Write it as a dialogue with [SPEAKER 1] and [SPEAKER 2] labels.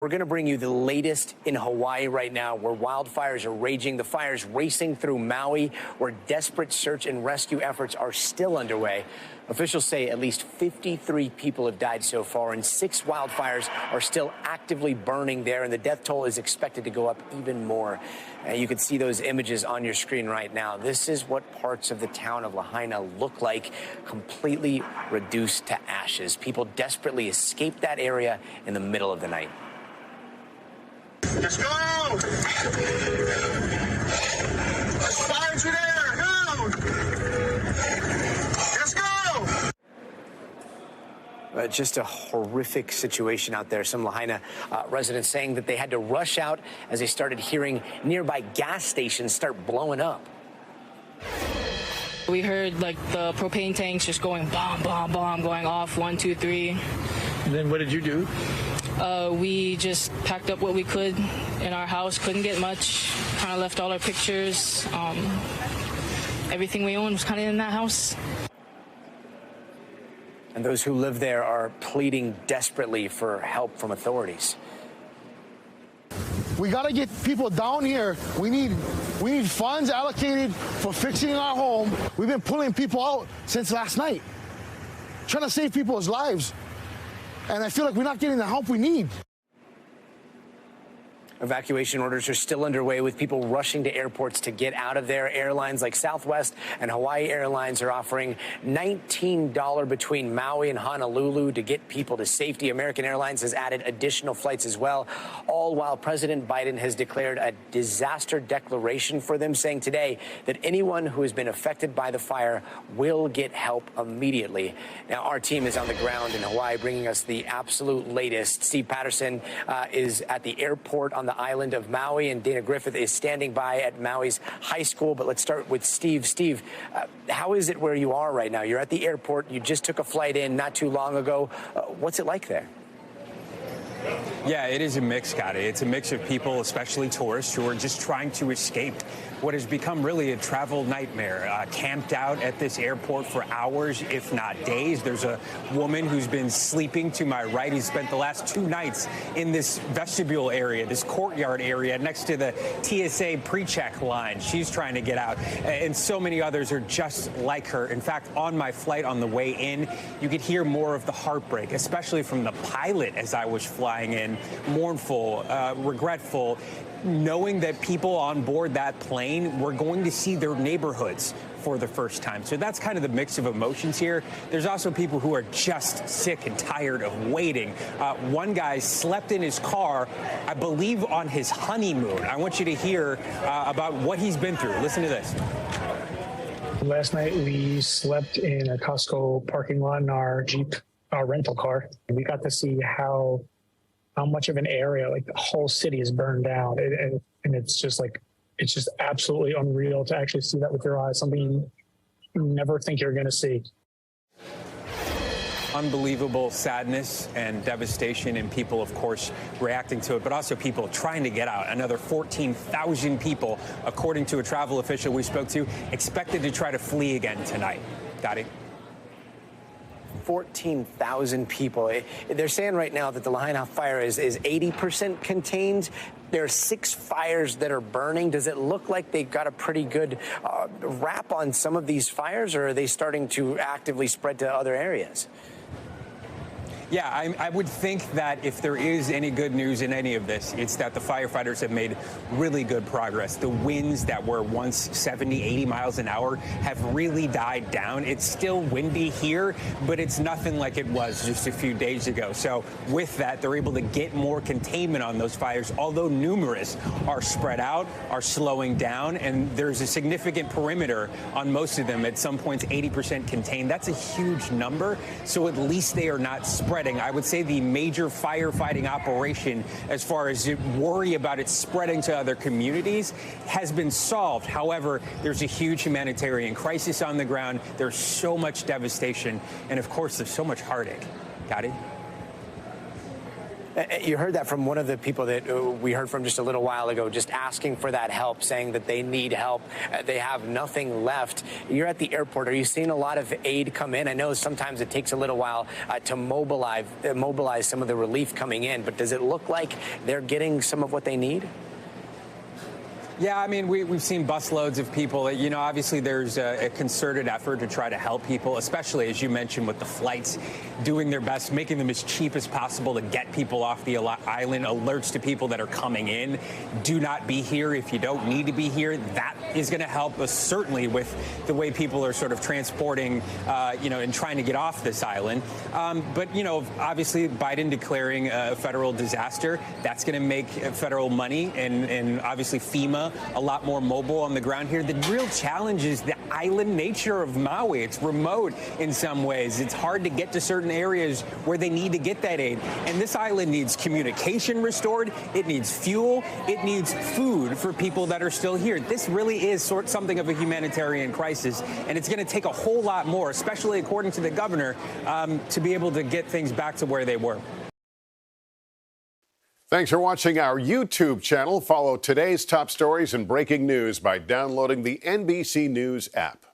[SPEAKER 1] We're going to bring you the latest in Hawaii right now, where wildfires are raging. The fires racing through Maui, where desperate search and rescue efforts are still underway. Officials say at least 53 people have died so far, and 6 wildfires are still actively burning there, and the death toll is expected to go up even more. You can see those images on your screen right now. This is what parts of the town of Lahaina look like, completely reduced to ashes. People desperately escaped that area in the middle of the night.
[SPEAKER 2] Let's go! Fires are there! Go! Let's go!
[SPEAKER 1] Just a horrific situation out there. Some Lahaina residents saying that they had to rush out as they started hearing nearby gas stations start blowing up.
[SPEAKER 3] We heard like the propane tanks just going bomb, bomb, bomb, going off 1, 2, 3.
[SPEAKER 4] And then what did you do?
[SPEAKER 3] We just packed up what we could in our house, couldn't get much, kind of left all our pictures. Everything we owned was kind of in that house.
[SPEAKER 1] And those who live there are pleading desperately for help from authorities.
[SPEAKER 5] We got to get people down here. We need funds allocated for fixing our home. We've been pulling people out since last night, trying to save people's lives. And I feel like we're not getting the help we need.
[SPEAKER 1] Evacuation orders are still underway, with people rushing to airports to get out of there. Airlines like Southwest and Hawaii Airlines are offering $19 between Maui and Honolulu to get people to safety. American Airlines has added additional flights as well, all while President Biden has declared a disaster declaration for them, saying today that anyone who has been affected by the fire will get help immediately. Now, our team is on the ground in Hawaii, bringing us the absolute latest. Steve Patterson is at the airport on the island of Maui, and Dana Griffith is standing by at Maui's high school. But let's start with Steve. Steve, how is it where you are right now? You're at the airport. You just took a flight in not too long ago. What's it like there?
[SPEAKER 6] Yeah, it is a mix, Scotty. It's a mix of people, especially tourists, who are just trying to escape what has become really a travel nightmare. Camped out at this airport for hours, if not days. There's a woman who's been sleeping to my right, who spent the last 2 nights in this vestibule area, this courtyard area next to the TSA pre-check line. She's trying to get out, and so many others are just like her. In fact, on my flight on the way in, you could hear more of the heartbreak, especially from the pilot as I was flying in. Mournful, regretful, knowing that people on board that plane were going to see their neighborhoods for the first time. So that's kind of the mix of emotions here. There's also people who are just sick and tired of waiting. One guy slept in his car, I believe on his honeymoon. I want you to hear about what he's been through. Listen to this.
[SPEAKER 7] Last night we slept in a Costco parking lot in our Jeep, our rental car. We got to see how much of an area, like the whole city, is burned down. And it's just like, it's just absolutely unreal to actually see that with your eyes, something you never think you're going to see.
[SPEAKER 6] Unbelievable sadness and devastation, and people, of course, reacting to it, but also people trying to get out. Another 14,000 people, according to a travel official we spoke to, expected to try to flee again tonight. Dottie?
[SPEAKER 1] 14,000 people. They're saying right now that the Lahaina fire is 80% contained. There are 6 fires that are burning. Does it look like they've got a pretty good wrap on some of these fires, or are they starting to actively spread to other areas?
[SPEAKER 6] Yeah, I would think that if there is any good news in any of this, it's that the firefighters have made really good progress. The winds that were once 70, 80 miles an hour have really died down. It's still windy here, but it's nothing like it was just a few days ago. So with that, they're able to get more containment on those fires, although numerous are spread out, are slowing down, and there's a significant perimeter on most of them. At some points, 80% contained. That's a huge number, so at least they are not spreading. I would say the major firefighting operation, as far as worry about it spreading to other communities, has been solved. However, there's a huge humanitarian crisis on the ground. There's so much devastation. And of course, there's so much heartache. Got it?
[SPEAKER 1] You heard that from one of the people that we heard from just a little while ago, just asking for that help, saying that they need help. They have nothing left. You're at the airport. Are you seeing a lot of aid come in? I know sometimes it takes a little while to mobilize some of the relief coming in, but does it look like they're getting some of what they need?
[SPEAKER 6] Yeah, I mean, we've seen busloads of people. You know, obviously there's a concerted effort to try to help people, especially, as you mentioned, with the flights, doing their best, making them as cheap as possible to get people off the island, alerts to people that are coming in. Do not be here if you don't need to be here. That is going to help us certainly with the way people are sort of transporting, you know, and trying to get off this island. But, you know, obviously Biden declaring a federal disaster, that's going to make federal money and obviously FEMA a lot more mobile on the ground here. The real challenge is the island nature of Maui. It's remote in some ways. It's hard to get to certain areas where they need to get that aid. And this island needs communication restored. It needs fuel. It needs food for people that are still here. This really is something of a humanitarian crisis, and it's going to take a whole lot more, especially according to the governor, to be able to get things back to where they were.
[SPEAKER 8] Thanks for watching our YouTube channel. Follow today's top stories and breaking news by downloading the NBC News app.